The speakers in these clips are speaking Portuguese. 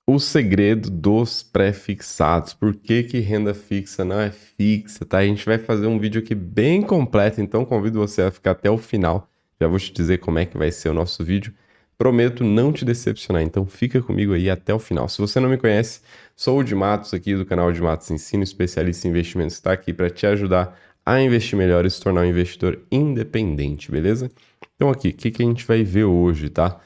O segredo dos pré-fixados. Por que que renda fixa não é fixa, tá? A gente vai fazer um vídeo aqui bem completo, então convido você a ficar até o final. Já vou te dizer como é que vai ser o nosso vídeo. Prometo não te decepcionar, então fica comigo aí até o final. Se você não me conhece, sou o de Matos aqui do canal de Matos Ensino, especialista em investimentos, está aqui para te ajudar a investir melhor e se tornar um investidor independente, beleza? Então aqui, o que que a gente vai ver hoje, tá?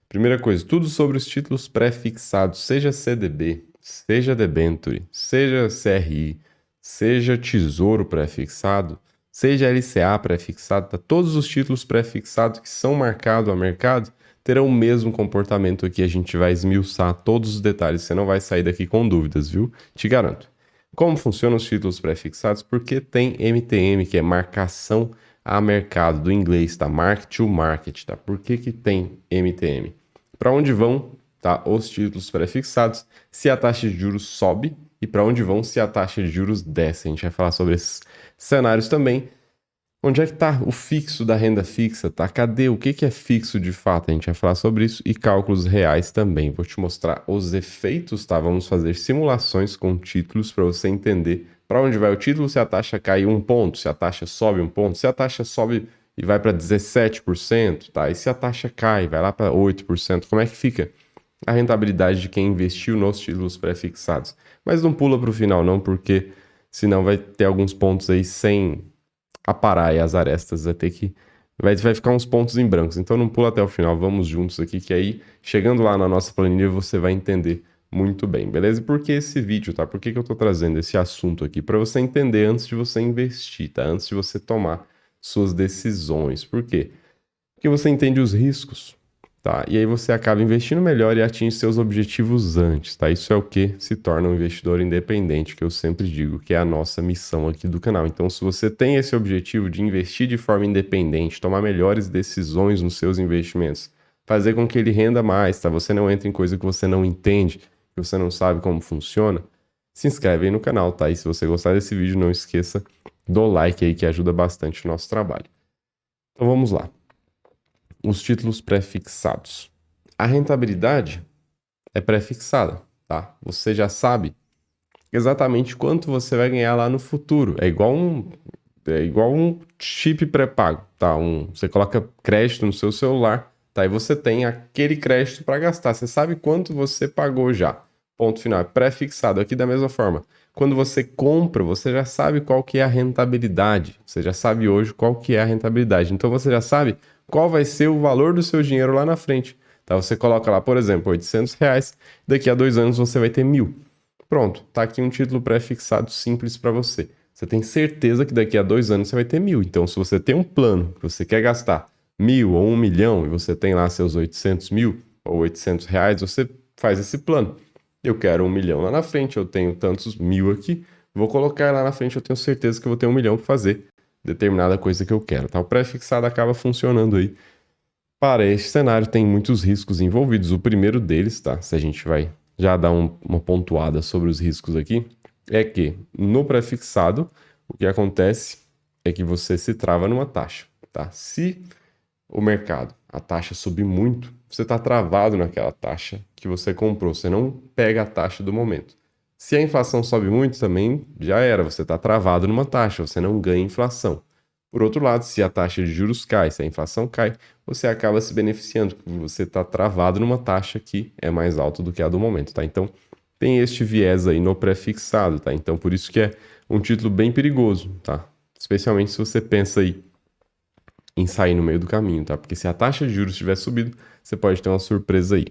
Primeira coisa, tudo sobre os títulos pré-fixados, seja CDB, seja debenture, seja CRI, seja Tesouro pré-fixado, seja LCA pré-fixado, tá? Todos os títulos pré-fixados que são marcados a mercado terão o mesmo comportamento aqui. A gente vai esmiuçar todos os detalhes, você não vai sair daqui com dúvidas, viu? Te garanto. Como funcionam os títulos pré-fixados? Porque tem MTM, que é marcação a mercado, do inglês, tá? Mark to market, tá? Por que que tem MTM? Para onde vão, tá, os títulos pré-fixados se a taxa de juros sobe e para onde vão se a taxa de juros desce. A gente vai falar sobre esses cenários também. Onde é que está o fixo da renda fixa, tá? Cadê? O que que é fixo de fato? A gente vai falar sobre isso e cálculos reais também. Vou te mostrar os efeitos, tá? Vamos fazer simulações com títulos para você entender para onde vai o título, se a taxa cai um ponto, se a taxa sobe um ponto, se a taxa sobe e vai para 17%, tá? E se a taxa cai, vai lá para 8%, como é que fica a rentabilidade de quem investiu nos títulos pré-fixados? Mas não pula para o final não, porque senão vai ter alguns pontos aí sem aparar aí as arestas, vai ter que... Vai ficar uns pontos em brancos, então não pula até o final, vamos juntos aqui, que aí, chegando lá na nossa planilha, você vai entender muito bem, beleza? E por que esse vídeo, tá? Por que que eu tô trazendo esse assunto aqui? Para você entender antes de você investir, tá? Antes de você tomar suas decisões. Por quê? Porque você entende os riscos, tá? E aí você acaba investindo melhor e atinge seus objetivos antes, tá? Isso é o que se torna um investidor independente, que eu sempre digo que é a nossa missão aqui do canal. Então, se você tem esse objetivo de investir de forma independente, tomar melhores decisões nos seus investimentos, fazer com que ele renda mais, tá? Você não entra em coisa que você não entende, que você não sabe como funciona, se inscreve aí no canal, tá? E se você gostar desse vídeo, não esqueça do like aí, que ajuda bastante o nosso trabalho. Então, vamos lá. Os títulos pré-fixados. A rentabilidade é pré-fixada, tá? Você já sabe exatamente quanto você vai ganhar lá no futuro. É igual um chip pré-pago, tá? Você coloca crédito no seu celular, tá? E você tem aquele crédito para gastar. Você sabe quanto você pagou já. Ponto final. É pré-fixado. Aqui da mesma forma. Quando você compra, você já sabe qual que é a rentabilidade. Você já sabe hoje qual que é a rentabilidade. Então você já sabe qual vai ser o valor do seu dinheiro lá na frente. Tá? Você coloca lá, por exemplo, R$ 800, daqui a 2 anos você vai ter 1.000. Pronto, tá aqui um título pré-fixado simples para você. Você tem certeza que daqui a 2 anos você vai ter 1.000. Então, se você tem um plano que você quer gastar 1.000 ou 1 milhão e você tem lá seus 800 mil ou R$ 800, você faz esse plano. Eu quero 1 milhão lá na frente, eu tenho tantos mil aqui, vou colocar lá na frente, eu tenho certeza que eu vou ter 1 milhão para fazer determinada coisa que eu quero, tá? O pré-fixado acaba funcionando aí. Para este cenário tem muitos riscos envolvidos. O primeiro deles, tá? Se a gente vai já dar uma pontuada sobre os riscos aqui, é que no pré-fixado o que acontece é que você se trava numa taxa, tá? Se o mercado, a taxa subir muito, você está travado naquela taxa que você comprou, você não pega a taxa do momento. Se a inflação sobe muito também, já era, você está travado numa taxa, você não ganha inflação. Por outro lado, se a taxa de juros cai, se a inflação cai, você acaba se beneficiando, porque você está travado numa taxa que é mais alta do que a do momento, tá? Então, tem este viés aí no pré-fixado, tá? Então, por isso que é um título bem perigoso, tá? Especialmente se você pensa aí em sair no meio do caminho, tá? Porque se a taxa de juros tiver subido, você pode ter uma surpresa aí.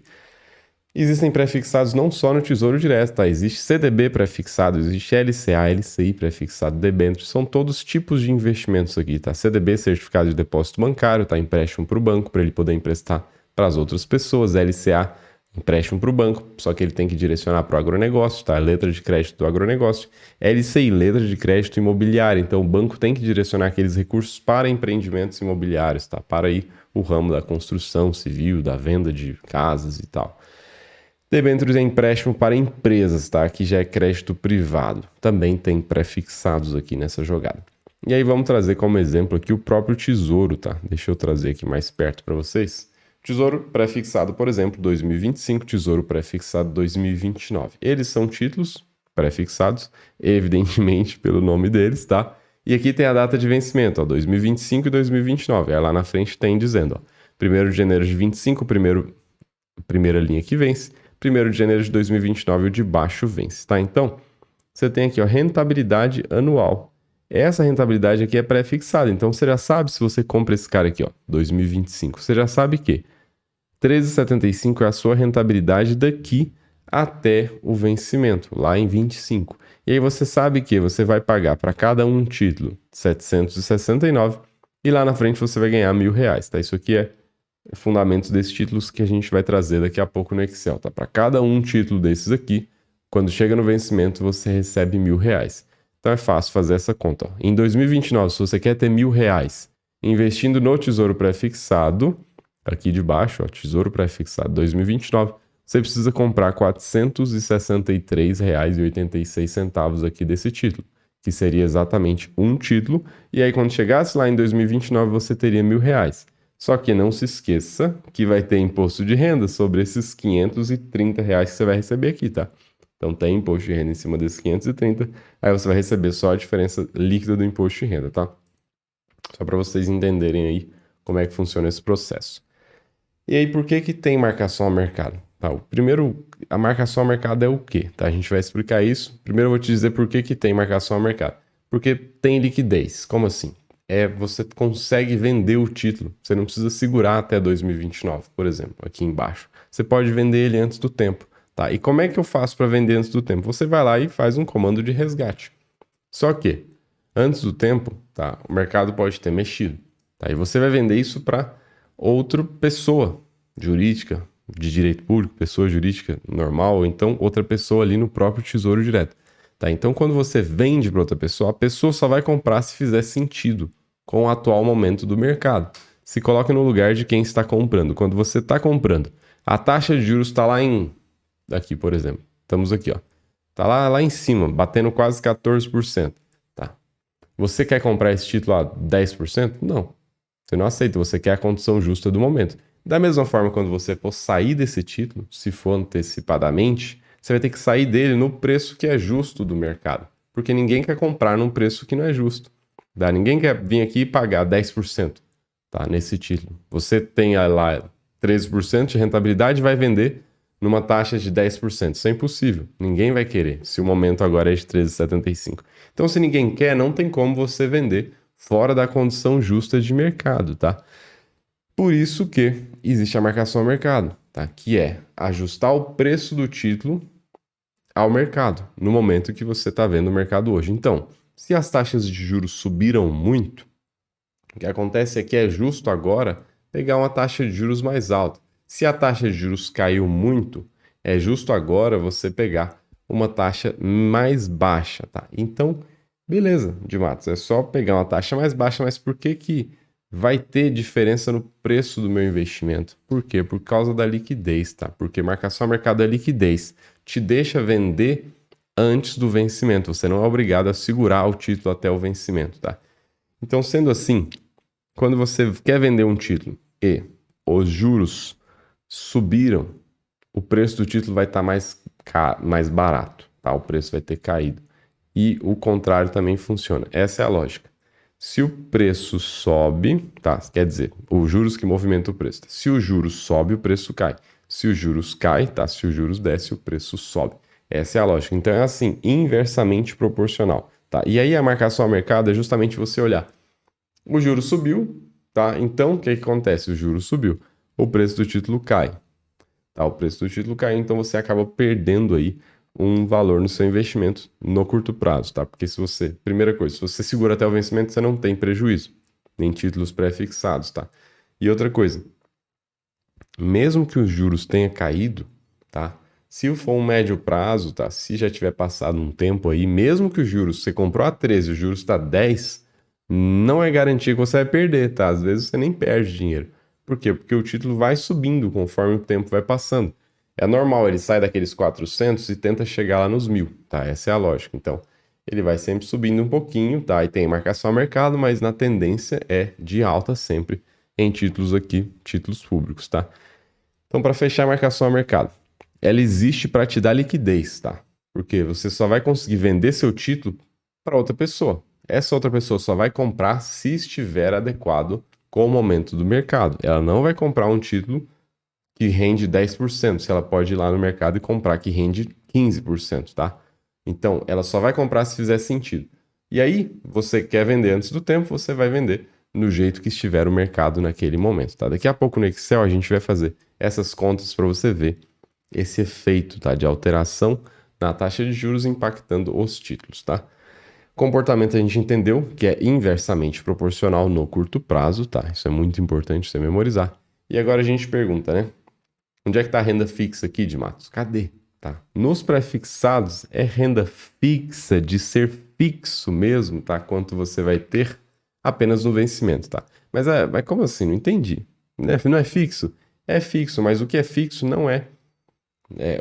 Existem pré-fixados não só no Tesouro Direto, tá? Existe CDB pré-fixado, existe LCA, LCI pré-fixado, debênture, são todos tipos de investimentos aqui, tá? CDB, Certificado de Depósito Bancário, tá? Empréstimo para o banco, para ele poder emprestar para as outras pessoas. LCA, empréstimo para o banco, só que ele tem que direcionar para o agronegócio, tá? Letra de crédito do agronegócio. LCI, letra de crédito imobiliário, então o banco tem que direcionar aqueles recursos para empreendimentos imobiliários, tá? Para aí o ramo da construção civil, da venda de casas e tal. Debêntures é empréstimo para empresas, tá? Aqui já é crédito privado. Também tem pré-fixados aqui nessa jogada. E aí vamos trazer como exemplo aqui o próprio Tesouro, tá? Deixa eu trazer aqui mais perto para vocês. Tesouro pré-fixado, por exemplo, 2025, Tesouro pré-fixado 2029. Eles são títulos pré-fixados, evidentemente pelo nome deles, tá? E aqui tem a data de vencimento, ó, 2025 e 2029. Aí lá na frente tem dizendo, ó, 1º de janeiro de 25, primeira linha que vence, 1º de janeiro de 2029 o de baixo vence, tá? Então, você tem aqui, ó, rentabilidade anual. Essa rentabilidade aqui é pré-fixada, então você já sabe se você compra esse cara aqui, ó, 2025, você já sabe que 13,75 é a sua rentabilidade daqui até o vencimento, lá em 25. E aí você sabe que você vai pagar para cada um título 769 e lá na frente você vai ganhar R$1.000, tá? Isso aqui é fundamentos desses títulos que a gente vai trazer daqui a pouco no Excel, tá? Para cada um título desses aqui, quando chega no vencimento, você recebe R$1.000. Então é fácil fazer essa conta, ó. Em 2029, se você quer ter R$1.000 investindo no Tesouro Pré-fixado, aqui de baixo, ó, Tesouro Pré-fixado 2029, você precisa comprar R$ 463,86 aqui desse título, que seria exatamente um título, e aí quando chegasse lá em 2029 você teria R$1.000. Só que não se esqueça que vai ter imposto de renda sobre esses R$530 que você vai receber aqui, tá? Então tem imposto de renda em cima desses 530, aí você vai receber só a diferença líquida do imposto de renda, tá? Só para vocês entenderem aí como é que funciona esse processo. E aí, por que que tem marcação ao mercado? Tá, primeiro, a marcação ao mercado é o quê? Tá, a gente vai explicar isso. Primeiro eu vou te dizer por que que tem marcação ao mercado. Porque tem liquidez. Como assim? Você consegue vender o título. Você não precisa segurar até 2029, por exemplo, aqui embaixo. Você pode vender ele antes do tempo. Tá? E como é que eu faço para vender antes do tempo? Você vai lá e faz um comando de resgate. Só que, antes do tempo, tá, o mercado pode ter mexido. Tá? E você vai vender isso para outra pessoa jurídica, de direito público, pessoa jurídica normal, ou então outra pessoa ali no próprio Tesouro Direto. Tá? Então, quando você vende para outra pessoa, a pessoa só vai comprar se fizer sentido com o atual momento do mercado. Se coloque no lugar de quem está comprando. Quando você está comprando, a taxa de juros está lá em... Aqui, por exemplo. Estamos aqui, ó. Está lá em cima, batendo quase 14%. Tá? Você quer comprar esse título a 10%? Não. Você não aceita, você quer a condição justa do momento. Da mesma forma, quando você for sair desse título, se for antecipadamente, você vai ter que sair dele no preço que é justo do mercado. Porque ninguém quer comprar num preço que não é justo. Tá? Ninguém quer vir aqui e pagar 10%, tá? Nesse título. Você tem lá 13% de rentabilidade e vai vender numa taxa de 10%. Isso é impossível. Ninguém vai querer, se o momento agora é de 13,75. Então, se ninguém quer, não tem como você vender fora da condição justa de mercado, tá? Por isso que existe a marcação ao mercado, tá? Que é ajustar o preço do título ao mercado, no momento que você está vendo o mercado hoje. Então, se as taxas de juros subiram muito, o que acontece é que é justo agora pegar uma taxa de juros mais alta. Se a taxa de juros caiu muito, é justo agora você pegar uma taxa mais baixa, tá? Então, beleza, de Matos, é só pegar uma taxa mais baixa, mas por que que vai ter diferença no preço do meu investimento? Por quê? Por causa da liquidez, tá? Porque marcação ao mercado é liquidez. Te deixa vender antes do vencimento. Você não é obrigado a segurar o título até o vencimento, tá? Então, sendo assim, quando você quer vender um título e os juros subiram, o preço do título vai estar mais barato, tá? O preço vai ter caído. E o contrário também funciona. Essa é a lógica. Se o preço sobe, tá? Quer dizer, os juros que movimentam o preço. Se o juros sobe, o preço cai. Se os juros cai, tá? Se os juros desce, o preço sobe. Essa é a lógica. Então é assim, inversamente proporcional, tá? E aí a marcação ao mercado é justamente você olhar. O juro subiu, tá? Então o que acontece? O juro subiu, o preço do título cai, tá? O preço do título cai, então você acaba perdendo aí um valor no seu investimento no curto prazo, tá? Porque primeira coisa, se você segura até o vencimento, você não tem prejuízo, nem títulos pré-fixados, tá? E outra coisa, mesmo que os juros tenha caído, tá? Se for um médio prazo, tá? Se já tiver passado um tempo aí, mesmo que os juros, você comprou a 13, os juros está 10, não é garantia que você vai perder, tá? Às vezes você nem perde dinheiro. Por quê? Porque o título vai subindo conforme o tempo vai passando. É normal, ele sai daqueles 400 e tenta chegar lá nos 1.000, tá? Essa é a lógica. Então, ele vai sempre subindo um pouquinho, tá? E tem marcação ao mercado, mas na tendência é de alta sempre em títulos aqui, títulos públicos, tá? Então, para fechar a marcação a mercado, ela existe para te dar liquidez, tá? Porque você só vai conseguir vender seu título para outra pessoa. Essa outra pessoa só vai comprar se estiver adequado com o momento do mercado. Ela não vai comprar um título que rende 10%, se ela pode ir lá no mercado e comprar que rende 15%, tá? Então, ela só vai comprar se fizer sentido. E aí, você quer vender antes do tempo, você vai vender no jeito que estiver o mercado naquele momento, tá? Daqui a pouco no Excel a gente vai fazer essas contas para você ver esse efeito, tá, de alteração na taxa de juros impactando os títulos, tá? Comportamento a gente entendeu que é inversamente proporcional no curto prazo, tá? Isso é muito importante você memorizar. E agora a gente pergunta, né? Onde é que está a renda fixa aqui, de Matos? Cadê? Tá. Nos pré-fixados é renda fixa de ser fixo mesmo, tá? Quanto você vai ter apenas no vencimento, tá? Mas como assim? Não entendi. Não é fixo? É fixo, mas o que é fixo não é.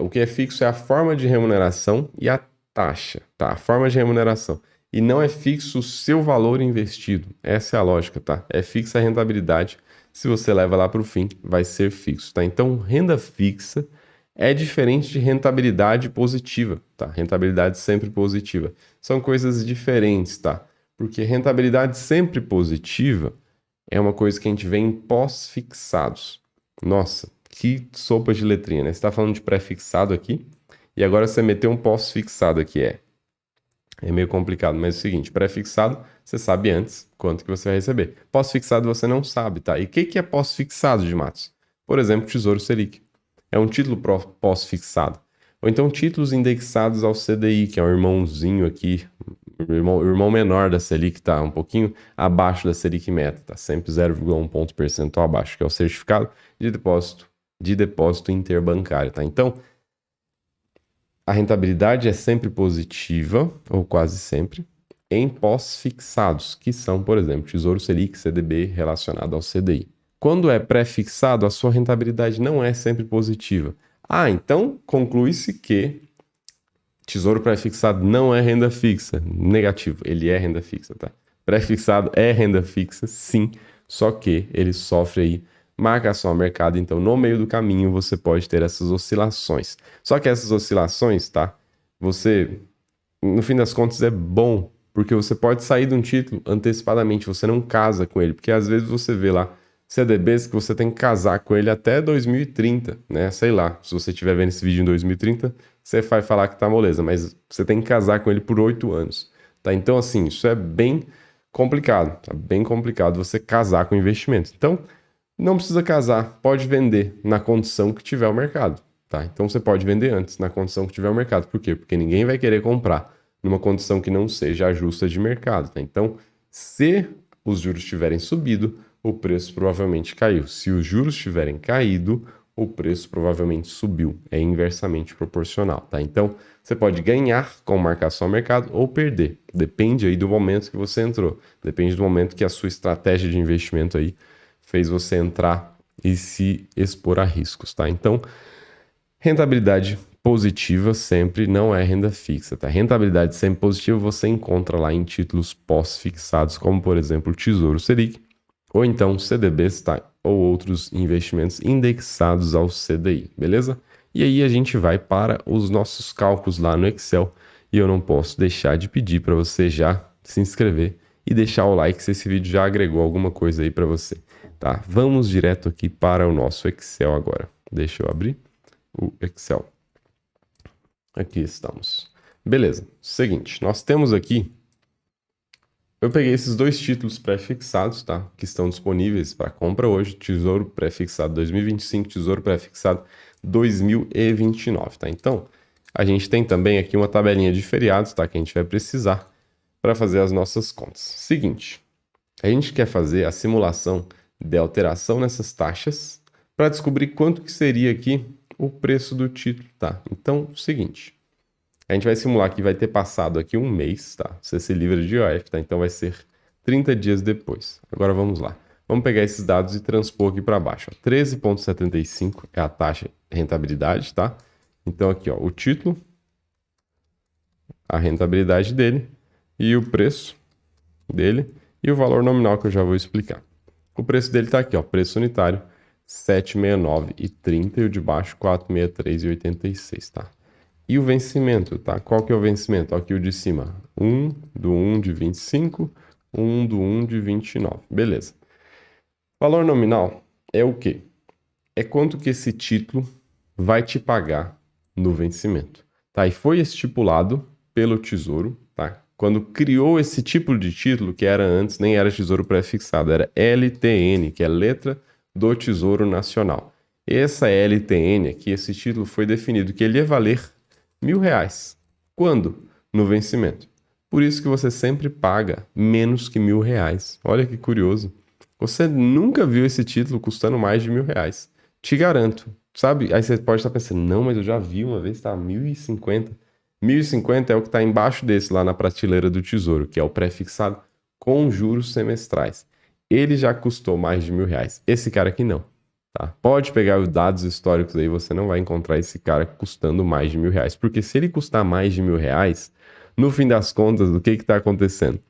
O que é fixo é a forma de remuneração e a taxa, tá? A forma de remuneração. E não é fixo o seu valor investido. Essa é a lógica, tá? É fixa a rentabilidade. Se você leva lá para o fim, vai ser fixo, tá? Então, renda fixa é diferente de rentabilidade positiva, tá? Rentabilidade sempre positiva. São coisas diferentes, tá? Porque rentabilidade sempre positiva é uma coisa que a gente vê em pós-fixados. Nossa, que sopa de letrinha, né? Você está falando de pré-fixado aqui e agora você meteu um pós-fixado aqui. É meio complicado, mas é o seguinte, pré-fixado, você sabe antes quanto que você vai receber. Pós-fixado você não sabe, tá? E o que é pós-fixado, de Matos? Por exemplo, Tesouro Selic. É um título pós-fixado. Ou então títulos indexados ao CDI, que é um irmãozinho aqui, o irmão menor da Selic, tá um pouquinho abaixo da Selic meta, tá sempre 0,1 ponto percentual abaixo, que é o certificado de depósito interbancário, tá? Então, a rentabilidade é sempre positiva, ou quase sempre, em pós-fixados, que são, por exemplo, Tesouro Selic, CDB relacionado ao CDI. Quando é pré-fixado, a sua rentabilidade não é sempre positiva. Então conclui-se que Tesouro pré-fixado não é renda fixa. Negativo, ele é renda fixa, tá? Pré-fixado é renda fixa, sim, só que ele sofre aí marcação ao mercado, então no meio do caminho você pode ter essas oscilações. Só que essas oscilações, tá? Você, no fim das contas, é bom, porque você pode sair de um título antecipadamente, você não casa com ele, porque às vezes você vê lá CDBs que você tem que casar com ele até 2030, né? Sei lá, se você estiver vendo esse vídeo em 2030, você vai falar que tá moleza, mas você tem que casar com ele por 8 anos, tá? Então, assim, isso é bem complicado, tá? Bem complicado você casar com investimento. Então, não precisa casar, pode vender na condição que tiver o mercado, tá? Então você pode vender antes, na condição que tiver o mercado. Por quê? Porque ninguém vai querer comprar numa condição que não seja justa de mercado, tá? Então, se os juros tiverem subido, o preço provavelmente caiu. Se os juros tiverem caído, o preço provavelmente subiu. É inversamente proporcional, tá? Então, você pode ganhar com marcação ao mercado ou perder. Depende aí do momento que você entrou. Depende do momento que a sua estratégia de investimento aí fez você entrar e se expor a riscos, tá? Então, rentabilidade positiva sempre não é renda fixa, tá? Rentabilidade sempre positiva você encontra lá em títulos pós-fixados, como por exemplo o Tesouro Selic, ou então CDBs, tá? Ou outros investimentos indexados ao CDI, beleza? E aí a gente vai para os nossos cálculos lá no Excel e eu não posso deixar de pedir para você já se inscrever e deixar o like se esse vídeo já agregou alguma coisa aí para você, tá? Vamos direto aqui para o nosso Excel agora. Deixa eu abrir o Excel. Aqui estamos. Beleza, seguinte, nós temos aqui, eu peguei esses dois títulos pré-fixados, tá? Que estão disponíveis para compra hoje, Tesouro Pré-fixado 2025, Tesouro Pré-fixado 2029, tá? Então, a gente tem também aqui uma tabelinha de feriados, tá? Que a gente vai precisar para fazer as nossas contas. Seguinte, a gente quer fazer a simulação de alteração nessas taxas para descobrir quanto que seria aqui o preço do título, tá? Então, seguinte, a gente vai simular que vai ter passado aqui um mês, tá? Você se livra de IOF, tá? Então vai ser 30 dias depois. Agora vamos lá. Vamos pegar esses dados e transpor aqui para baixo. 13,75 é a taxa de rentabilidade, tá? Então aqui, ó, o título, a rentabilidade dele e o preço dele e o valor nominal que eu já vou explicar. O preço dele tá aqui, ó, preço unitário 769,30 e o de baixo 463,86, tá? E o vencimento, tá? Qual que é o vencimento? Aqui o de cima, 1 do 1 de 25, 1 do 1 de 29. Beleza. Valor nominal é o quê? É quanto que esse título vai te pagar no vencimento, tá? E foi estipulado pelo Tesouro, tá? Quando criou esse tipo de título, que era antes, nem era Tesouro Pré-fixado, era LTN, que é Letra do Tesouro Nacional. Essa LTN aqui, esse título foi definido que ele ia valer R$ 1.000. Quando? No vencimento. Por isso que você sempre paga menos que R$ 1.000. Olha que curioso. Você nunca viu esse título custando mais de R$ 1.000. Te garanto. Sabe? Aí você pode estar pensando, não, mas eu já vi uma vez, tá? 1.050. 1.050 é o que está embaixo desse lá na prateleira do Tesouro, que é o pré-fixado com juros semestrais. Ele já custou mais de R$ 1.000. Esse cara aqui não. Tá? Pode pegar os dados históricos aí, você não vai encontrar esse cara custando mais de R$ 1.000. Porque se ele custar mais de R$ 1.000, no fim das contas, o que está acontecendo?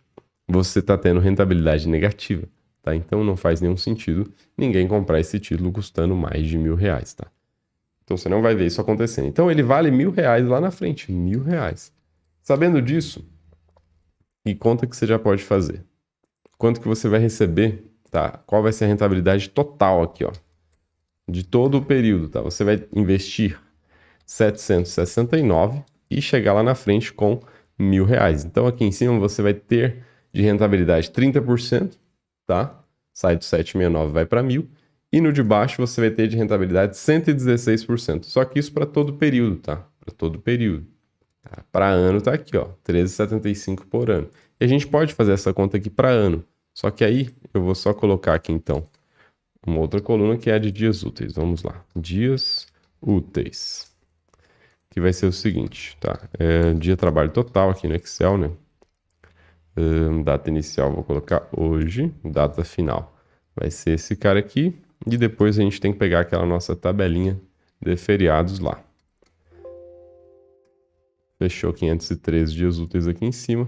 Você está tendo rentabilidade negativa. Tá? Então não faz nenhum sentido ninguém comprar esse título custando mais de R$ 1.000. Tá? Então você não vai ver isso acontecendo. Então ele vale R$ 1.000 lá na frente. R$ 1.000. Sabendo disso, que conta que você já pode fazer? Quanto que você vai receber? Tá? Qual vai ser a rentabilidade total aqui, ó? De todo o período, tá? Você vai investir 769 e chegar lá na frente com R$ 1.000. Então aqui em cima você vai ter de rentabilidade 30%, tá? Sai do 769 vai para 1.000. E no de baixo você vai ter de rentabilidade 116%. Só que isso para todo o período, tá? Para todo o período. Tá? Para ano tá aqui, ó, 13,75 por ano. E a gente pode fazer essa conta aqui para ano. Só que aí eu vou só colocar aqui então uma outra coluna que é a de dias úteis. Vamos lá. Dias úteis. Que vai ser o seguinte, tá? Dia trabalho total aqui no Excel, né? Data inicial vou colocar hoje. Data final vai ser esse cara aqui. E depois a gente tem que pegar aquela nossa tabelinha de feriados lá. Fechou 513 dias úteis aqui em cima.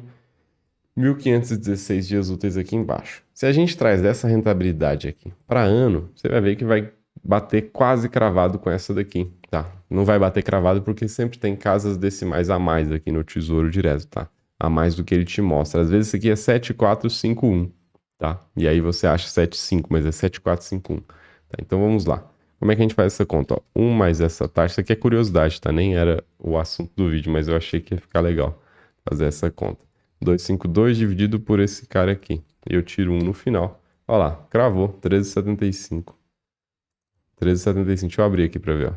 1.516 dias úteis aqui embaixo. Se a gente traz essa rentabilidade aqui para ano, você vai ver que vai bater quase cravado com essa daqui, tá? Não vai bater cravado porque sempre tem casas decimais a mais aqui no Tesouro Direto, tá? A mais do que ele te mostra. Às vezes isso aqui é 7451, tá? E aí você acha 75, mas é 7451. Tá? Então vamos lá. Como é que a gente faz essa conta? Ó, 1 mais essa taxa. Isso aqui é curiosidade, tá? Nem era o assunto do vídeo, mas eu achei que ia ficar legal fazer essa conta. 252 dividido por esse cara aqui. E eu tiro 1 no final. Olha lá, cravou, 13,75. 13,75, deixa eu abrir aqui pra ver, ó.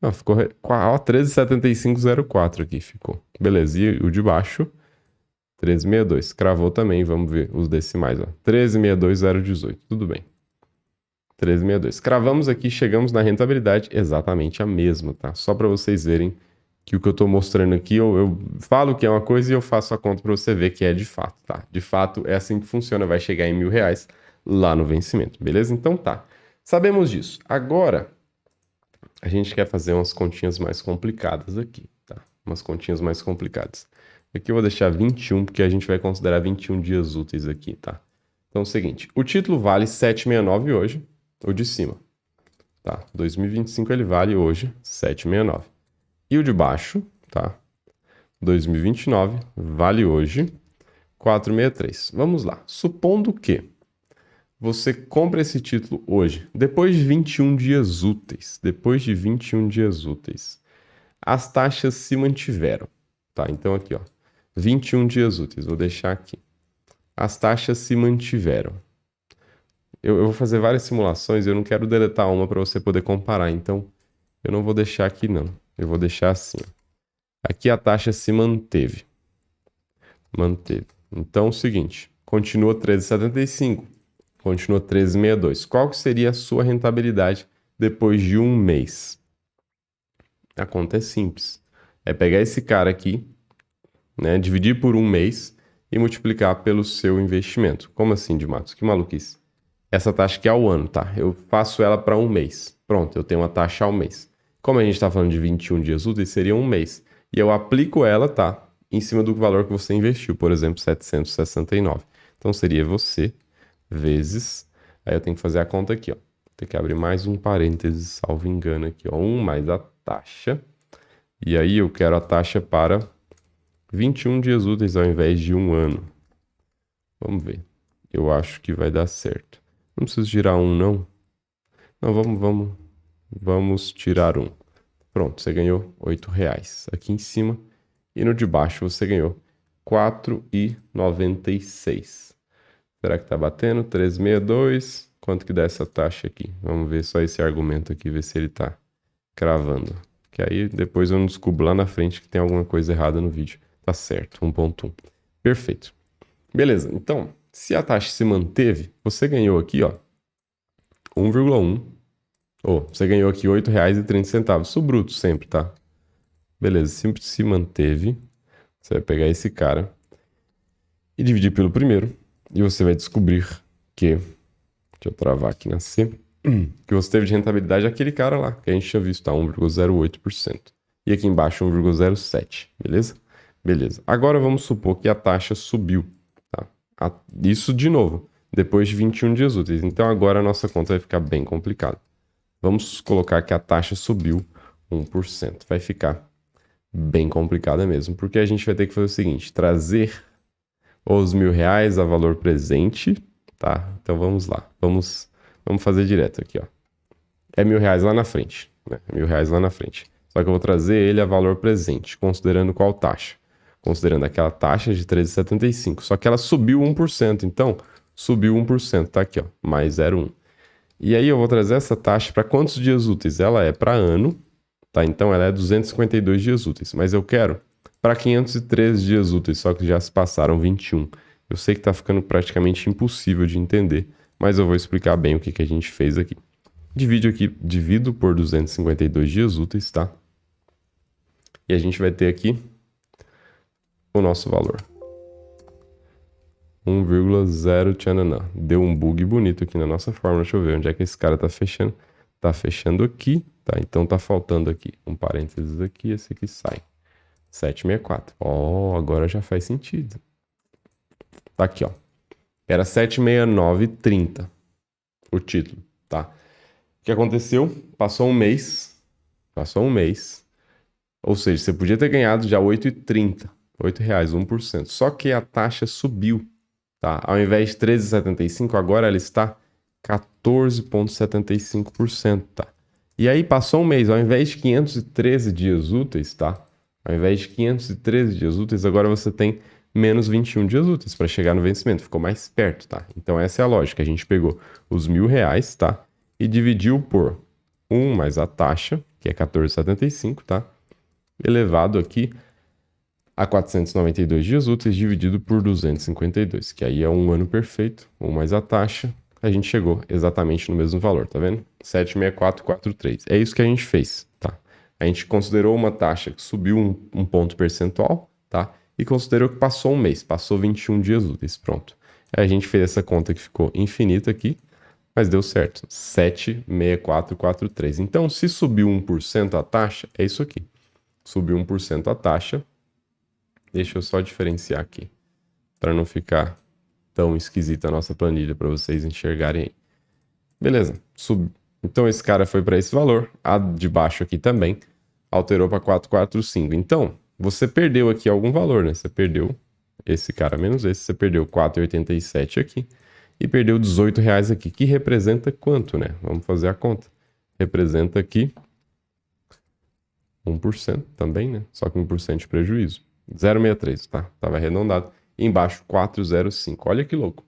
Não, ficou, ó, 13,7504 aqui ficou. Beleza, e o de baixo, 13,62. Cravou também, vamos ver os decimais, ó. 13,62018, tudo bem. 13,62. Cravamos aqui, chegamos na rentabilidade exatamente a mesma, tá? Só para vocês verem que o que eu estou mostrando aqui, eu falo que é uma coisa e eu faço a conta para você ver que é de fato, tá? De fato, é assim que funciona, vai chegar em R$ 1.000 lá no vencimento, beleza? Então tá, sabemos disso. Agora, a gente quer fazer umas continhas mais complicadas aqui, tá? Umas continhas mais complicadas. Aqui eu vou deixar 21, porque a gente vai considerar 21 dias úteis aqui, tá? Então é o seguinte, o título vale 769 hoje, o de cima, tá? 2025 ele vale hoje 769. E o de baixo, tá? 2029, vale hoje 463. Vamos lá. Supondo que você compra esse título hoje, depois de 21 dias úteis, as taxas se mantiveram, tá? Então aqui, ó, 21 dias úteis, vou deixar aqui. As taxas se mantiveram. Eu vou fazer várias simulações, eu não quero deletar uma para você poder comparar, então eu não vou deixar aqui não. Eu vou deixar assim, ó. Aqui a taxa se manteve. Manteve. Então é o seguinte, continua 13,75, continua 13,62. Qual que seria a sua rentabilidade depois de um mês? A conta é simples. É pegar esse cara aqui, né, dividir por um mês e multiplicar pelo seu investimento. Como assim, de Matos? Que maluquice. Essa taxa aqui é ao ano, tá? Eu faço ela para um mês. Pronto, eu tenho uma taxa ao mês. Como a gente está falando de 21 dias úteis, seria um mês. E eu aplico ela, tá? Em cima do valor que você investiu, por exemplo, 769. Então seria você vezes Aí eu tenho que fazer a conta aqui, ó. Tem que abrir mais um parênteses, salvo engano aqui, ó. 1 mais a taxa. E aí eu quero a taxa para 21 dias úteis ao invés de 1 ano. Vamos ver. Eu acho que vai dar certo. Não preciso tirar 1, não. Não, vamos tirar 1. Pronto, você ganhou R$8 aqui em cima. E no de baixo você ganhou R$4,96. Será que tá batendo? 362. Quanto que dá essa taxa aqui? Vamos ver só esse argumento aqui, ver se ele tá cravando. Que aí depois eu não descubro lá na frente que tem alguma coisa errada no vídeo. Tá certo, 1.1. Perfeito. Beleza, então, se a taxa se manteve, você ganhou aqui, ó, 1,1. Você ganhou aqui R$8,30. Isso bruto sempre, tá? Beleza, sempre se manteve. Você vai pegar esse cara e dividir pelo primeiro. E você vai descobrir que... Deixa eu travar aqui na C. Que você teve de rentabilidade aquele cara lá, que a gente tinha visto, tá? 1,08%. E aqui embaixo 1,07%, beleza? Beleza. Agora vamos supor que a taxa subiu, tá? Isso de novo, depois de 21 dias úteis. Então agora a nossa conta vai ficar bem complicada. Vamos colocar que a taxa subiu 1%. Vai ficar bem complicada mesmo, porque a gente vai ter que fazer o seguinte, trazer os R$1.000 a valor presente, tá? Então vamos lá, vamos fazer direto aqui, ó. É R$1.000 lá na frente, né? R$1.000 lá na frente. Só que eu vou trazer ele a valor presente, considerando qual taxa? Considerando aquela taxa de 13,75. Só que ela subiu 1%, então subiu 1%, tá aqui, ó, mais 0,1. E aí eu vou trazer essa taxa para quantos dias úteis? Ela é para ano, tá? Então ela é 252 dias úteis, mas eu quero para 513 dias úteis, só que já se passaram 21. Eu sei que tá ficando praticamente impossível de entender, mas eu vou explicar bem o que a gente fez aqui. Divido por 252 dias úteis, tá? E a gente vai ter aqui o nosso valor. 1,0 tchananã. Deu um bug bonito aqui na nossa fórmula. Deixa eu ver onde é que esse cara tá fechando. Tá fechando aqui, tá? Então tá faltando aqui um parênteses aqui, esse aqui sai. 764. Agora já faz sentido. Tá aqui, ó. Era 769,30 o título, tá? O que aconteceu? Passou um mês. Ou seja, você podia ter ganhado já 8,30. R$8, 1%. Só que a taxa subiu, tá? Ao invés de 13,75, agora ela está 14,75%, tá? E aí passou um mês, ao invés de 513 dias úteis, tá? Ao invés de 513 dias úteis, agora você tem menos 21 dias úteis para chegar no vencimento. Ficou mais perto, tá? Então essa é a lógica. A gente pegou os R$1.000, tá? E dividiu por 1 mais a taxa, que é 14,75, tá? Elevado aqui a 492 dias úteis dividido por 252, que aí é um ano perfeito, 1 mais a taxa, a gente chegou exatamente no mesmo valor, tá vendo? 76443. É isso que a gente fez, tá? A gente considerou uma taxa que subiu um ponto percentual, tá? E considerou que passou um mês, passou 21 dias úteis, pronto. Aí a gente fez essa conta que ficou infinita aqui, mas deu certo, 76443. Então, se subiu 1% a taxa, é isso aqui. Subiu 1% a taxa. Deixa eu só diferenciar aqui, para não ficar tão esquisita a nossa planilha, para vocês enxergarem aí. Beleza, então esse cara foi para esse valor, a de baixo aqui também, alterou para 445. Então, você perdeu aqui algum valor, né? Você perdeu esse cara menos esse, você perdeu 4,87 aqui e perdeu R$18 aqui, que representa quanto, né? Vamos fazer a conta. Representa aqui 1% também, né? Só que 1% de prejuízo. 0,63, tá? Tava arredondado. E embaixo 4,05. Olha que louco,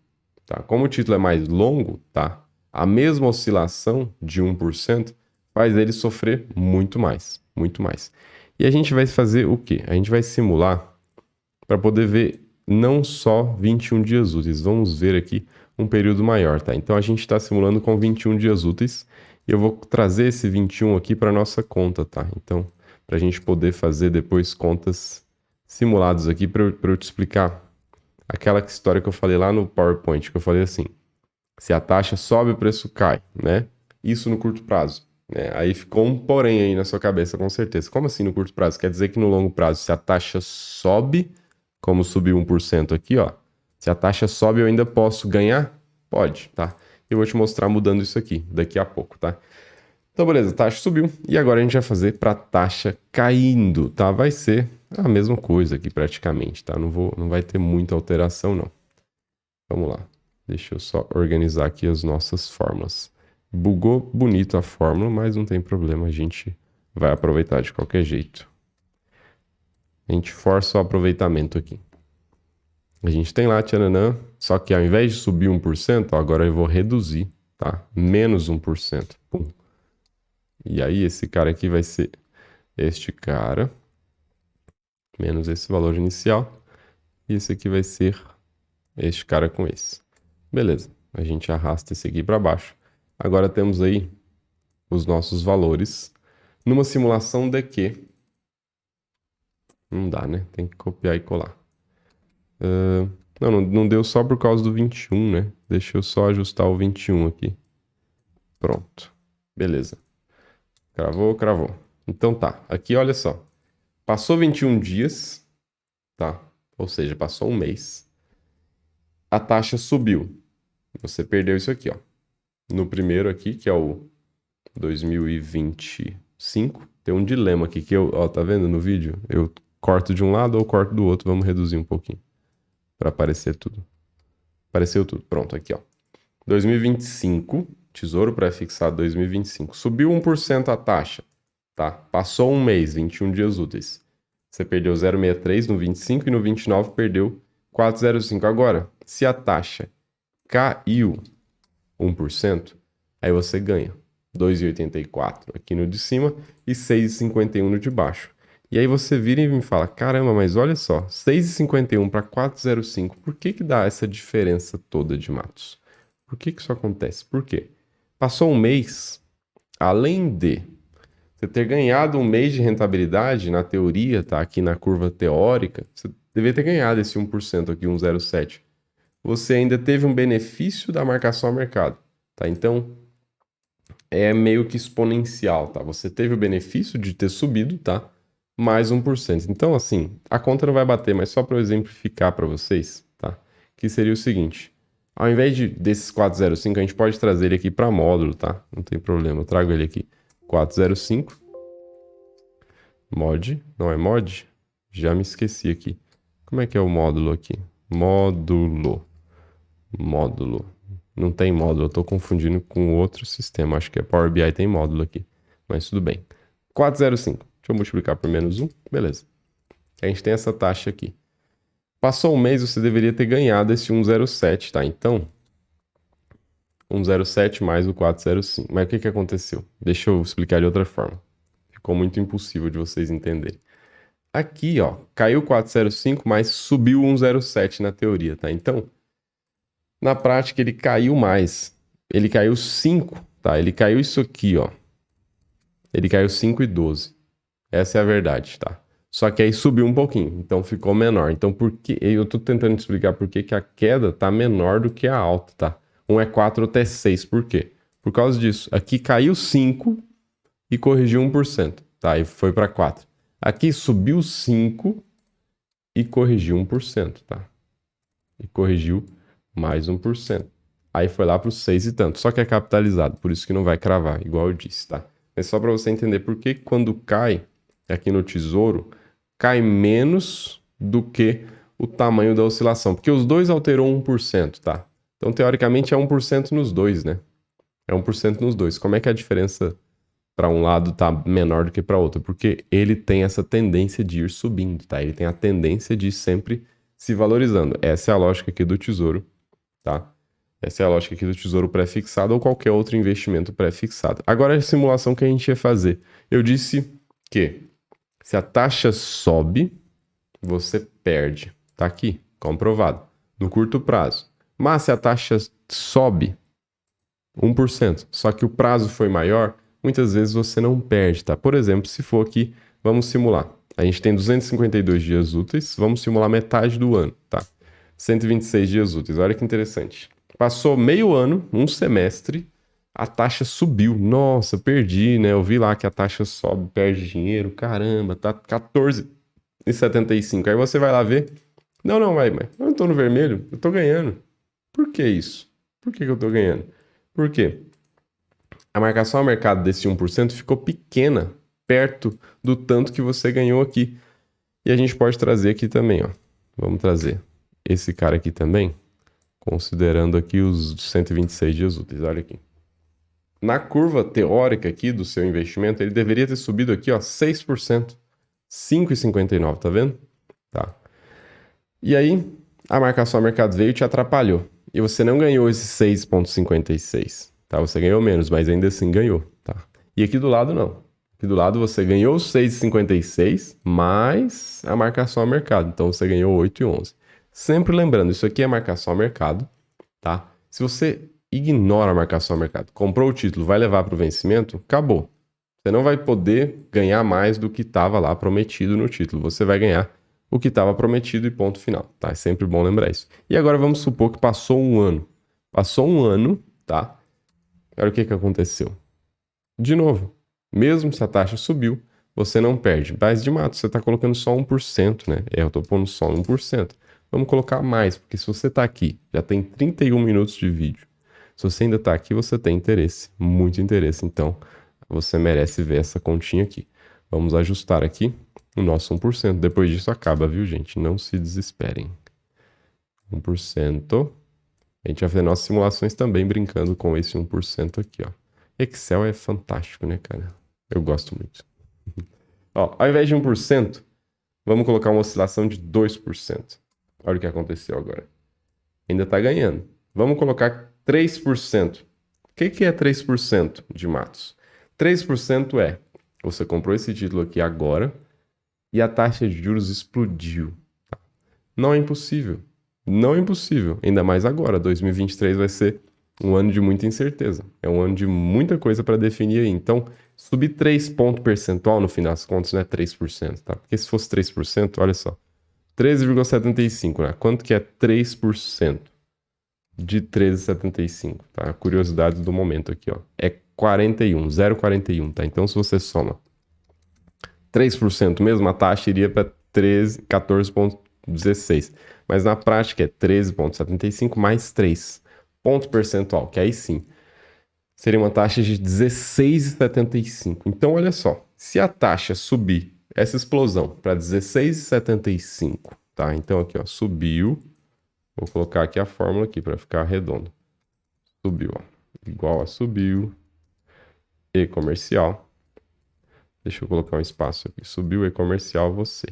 tá? Como o título é mais longo, tá? A mesma oscilação de 1% faz ele sofrer muito mais, muito mais. E a gente vai fazer o quê? A gente vai simular para poder ver não só 21 dias úteis. Vamos ver aqui um período maior, tá? Então a gente está simulando com 21 dias úteis. E eu vou trazer esse 21 aqui para nossa conta, tá? Então, para a gente poder fazer depois contas simulados aqui para eu te explicar aquela história que eu falei lá no PowerPoint, que eu falei assim, se a taxa sobe, o preço cai, né? Isso no curto prazo, né? Aí ficou um porém aí na sua cabeça, com certeza. Como assim no curto prazo? Quer dizer que no longo prazo, se a taxa sobe, como subiu 1% aqui, ó, se a taxa sobe, eu ainda posso ganhar? Pode, tá? Eu vou te mostrar mudando isso aqui daqui a pouco, tá? Então, beleza, a taxa subiu. E agora a gente vai fazer para taxa caindo, tá? Vai ser a mesma coisa aqui praticamente, tá? Não vai ter muita alteração, não. Vamos lá. Deixa eu só organizar aqui as nossas fórmulas. Bugou bonito a fórmula, mas não tem problema, a gente vai aproveitar de qualquer jeito. A gente força o aproveitamento aqui. A gente tem lá, tchananã, só que ao invés de subir 1%, ó, agora eu vou reduzir, tá? Menos 1%. Pum. E aí esse cara aqui vai ser este cara, menos esse valor inicial. E esse aqui vai ser este cara com esse. Beleza, a gente arrasta esse aqui para baixo. Agora temos aí os nossos valores numa simulação de que... Não dá, né? Tem que copiar e colar. Não deu só por causa do 21, né? Deixa eu só ajustar o 21 aqui. Pronto. Beleza. Cravou, cravou. Então tá. Aqui, olha só. Passou 21 dias, tá? Ou seja, passou um mês. A taxa subiu. Você perdeu isso aqui, ó. No primeiro aqui, que é o 2025, tem um dilema aqui que eu, ó, tá vendo no vídeo? Eu corto de um lado ou corto do outro. Vamos reduzir um pouquinho para aparecer tudo. Apareceu tudo. Pronto, aqui, ó. 2025, Tesouro Pré-Fixado 2025. Subiu 1% a taxa, tá? Passou um mês, 21 dias úteis. Você perdeu 0,63 no 25 e no 29 perdeu 4,05. Agora, se a taxa caiu 1%, aí você ganha 2,84 aqui no de cima e 6,51 no de baixo. E aí você vira e me fala, caramba, mas olha só, 6,51 para 4,05, por que que dá essa diferença toda de Matos? Por que que isso acontece? Por quê? Passou um mês, além de você ter ganhado um mês de rentabilidade, na teoria, tá aqui na curva teórica, você deveria ter ganhado esse 1% aqui, 1,07. Você ainda teve um benefício da marcação ao mercado, tá? Então, é meio que exponencial, tá? Você teve o benefício de ter subido, tá? Mais 1%. Então, assim, a conta não vai bater, mas só para eu exemplificar para vocês, tá? Que seria o seguinte: ao invés desses 405, a gente pode trazer ele aqui para módulo, tá? Não tem problema, eu trago ele aqui. 405. Mod, não é mod? Já me esqueci aqui. Como é que é o módulo aqui? Módulo. Não tem módulo, eu tô confundindo com outro sistema. Acho que é Power BI tem módulo aqui. Mas tudo bem. 405. Deixa eu multiplicar por menos 1. Beleza. A gente tem essa taxa aqui. Passou um mês, você deveria ter ganhado esse 107, tá? Então, 107 mais o 405. Mas o que que aconteceu? Deixa eu explicar de outra forma. Ficou muito impossível de vocês entenderem. Aqui, ó, caiu 405, mas subiu 107 na teoria, tá? Então, na prática, ele caiu mais. Ele caiu 5, tá? Ele caiu isso aqui, ó. Ele caiu 5,12. Essa é a verdade, tá? Só que aí subiu um pouquinho, então ficou menor. Então, por que... Eu tô tentando te explicar por que que a queda tá menor do que a alta, tá? Um é 4, outro é 6. Por quê? Por causa disso. Aqui caiu 5 e corrigiu 1%, tá? E foi para 4. Aqui subiu 5 e corrigiu 1%, tá? E corrigiu mais 1%. Aí foi lá para os 6 e tanto. Só que é capitalizado, por isso que não vai cravar, igual eu disse, tá? É só para você entender por que quando cai aqui no Tesouro, cai menos do que o tamanho da oscilação. Porque os dois alterou 1%, tá? Então, teoricamente, é 1% nos dois, né? É 1% nos dois. Como é que a diferença para um lado tá menor do que para outro? Porque ele tem essa tendência de ir subindo, tá? Ele tem a tendência de ir sempre se valorizando. Essa é a lógica aqui do Tesouro, tá? Essa é a lógica aqui do Tesouro pré-fixado ou qualquer outro investimento pré-fixado. Agora a simulação que a gente ia fazer. Eu disse que se a taxa sobe, você perde. Tá aqui, comprovado. No curto prazo. Mas se a taxa sobe 1%, só que o prazo foi maior, muitas vezes você não perde, tá? Por exemplo, se for aqui, vamos simular. A gente tem 252 dias úteis, vamos simular metade do ano, tá? 126 dias úteis, olha que interessante. Passou meio ano, um semestre, a taxa subiu. Nossa, perdi, né? Eu vi lá que a taxa sobe, perde dinheiro, caramba, tá 14,75. Aí você vai lá ver. Não, mas eu não tô no vermelho, eu tô ganhando. Por que isso? Por que eu tô ganhando? Por quê? A marcação ao mercado desse 1% ficou pequena, perto do tanto que você ganhou aqui. E a gente pode trazer aqui também, ó. Vamos trazer esse cara aqui também, considerando aqui os 126 dias úteis. Olha aqui. Na curva teórica aqui do seu investimento, ele deveria ter subido aqui, ó, 6%. 5,59, tá vendo? Tá. E aí, a marcação ao mercado veio e te atrapalhou. E você não ganhou esse 6,56, tá? Você ganhou menos, mas ainda assim ganhou, tá? E aqui do lado, não. Aqui do lado você ganhou 6,56 mais a marcação ao mercado. Então você ganhou 8,11. Sempre lembrando, isso aqui é marcação ao mercado, tá? Se você ignora a marcação ao mercado, comprou o título, vai levar para o vencimento, acabou. Você não vai poder ganhar mais do que estava lá prometido no título. Você vai ganhar o que estava prometido e ponto final, tá? É sempre bom lembrar isso. E agora vamos supor que passou um ano. Passou um ano, tá? Olha o que aconteceu. De novo, mesmo se a taxa subiu, você não perde. Mas de mato, você está colocando só 1%, né? Eu estou pondo só 1%. Vamos colocar mais, porque se você está aqui, já tem 31 minutos de vídeo. Se você ainda está aqui, você tem interesse, muito interesse. Então, você merece ver essa continha aqui. Vamos ajustar aqui o nosso 1%. Depois disso acaba, viu, gente? Não se desesperem. 1%. A gente vai fazer nossas simulações também brincando com esse 1% aqui, ó. Excel é fantástico, né, cara? Eu gosto muito. Ó, ao invés de 1%, vamos colocar uma oscilação de 2%. Olha o que aconteceu agora. Ainda está ganhando. Vamos colocar 3%. O que é 3% de matos? 3% é, você comprou esse título aqui agora e a taxa de juros explodiu. Não é impossível. Não é impossível. Ainda mais agora. 2023 vai ser um ano de muita incerteza. É um ano de muita coisa para definir aí. Então, subir 3 pontos percentual, no fim das contas, não é 3%, tá? Porque se fosse 3%, olha só. 13,75, né? Quanto que é 3% de 13,75, tá? Curiosidade do momento aqui, ó. É 41, 0,41, tá? Então, se você soma 3%, mesmo a taxa iria para 14,16. Mas na prática é 13,75 mais 3 ponto percentual, que aí sim seria uma taxa de 16,75. Então, olha só, se a taxa subir, essa explosão, para 16,75, tá? Então aqui, ó, subiu. Vou colocar aqui a fórmula aqui para ficar redondo. Subiu, ó. Igual a subiu. E comercial. Deixa eu colocar um espaço aqui. Subiu e comercial você.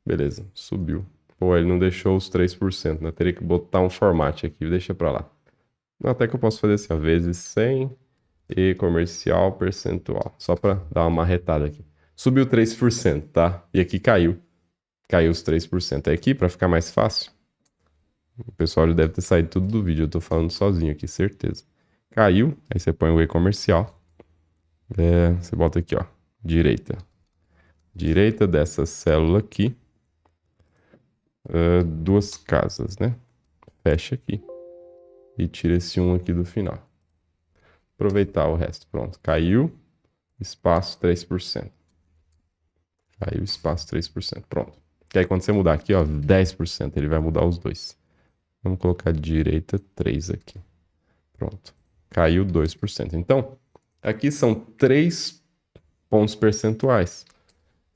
Beleza, subiu. Pô, ele não deixou os 3%, né? Teria que botar um formato aqui. Deixa para lá. Até que eu posso fazer assim, ó, vezes 100 e comercial percentual. Só para dar uma marretada aqui. Subiu 3%, tá? E aqui caiu. Caiu os 3%. Aqui, para ficar mais fácil, o pessoal já deve ter saído tudo do vídeo. Eu tô falando sozinho aqui, certeza. Caiu, aí você põe o E comercial. Você bota aqui, ó, direita. Direita dessa célula aqui. Duas casas, né? Fecha aqui. E tira esse 1 aqui do final. Aproveitar o resto. Pronto. Caiu. Espaço 3%. Caiu espaço 3%. Pronto. E aí quando você mudar aqui, ó, 10%, ele vai mudar os dois. Vamos colocar direita 3 aqui. Pronto. Caiu 2%. Então, aqui são 3 pontos percentuais.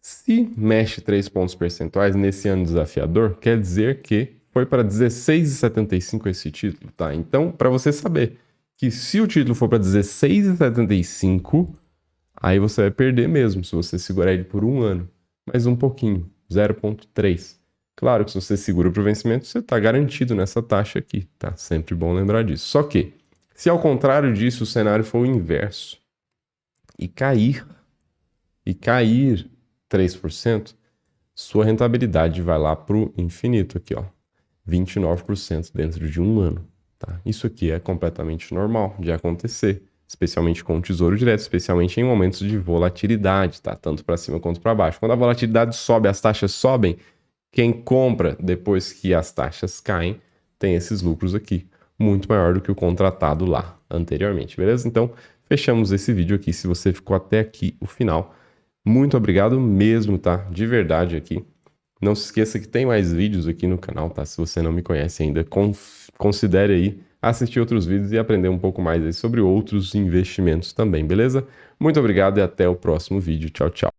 Se mexe 3 pontos percentuais nesse ano desafiador, quer dizer que foi para 16,75 esse título, tá? Então, para você saber que se o título for para 16,75, aí você vai perder mesmo, se você segurar ele por um ano. Mais um pouquinho, 0,3. Claro que se você segura para o vencimento, você está garantido nessa taxa aqui, tá? Sempre bom lembrar disso. Só que, se ao contrário disso o cenário for o inverso e cair 3%, sua rentabilidade vai lá para o infinito aqui, ó. 29% dentro de um ano, tá? Isso aqui é completamente normal de acontecer, especialmente com o Tesouro Direto, especialmente em momentos de volatilidade, tá? Tanto para cima quanto para baixo. Quando a volatilidade sobe, as taxas sobem, quem compra depois que as taxas caem tem esses lucros aqui, muito maior do que o contratado lá anteriormente, beleza? Então, fechamos esse vídeo aqui. Se você ficou até aqui, o final, muito obrigado mesmo, tá? De verdade aqui. Não se esqueça que tem mais vídeos aqui no canal, tá? Se você não me conhece ainda, considere aí assistir outros vídeos e aprender um pouco mais aí sobre outros investimentos também, beleza? Muito obrigado e até o próximo vídeo. Tchau, tchau.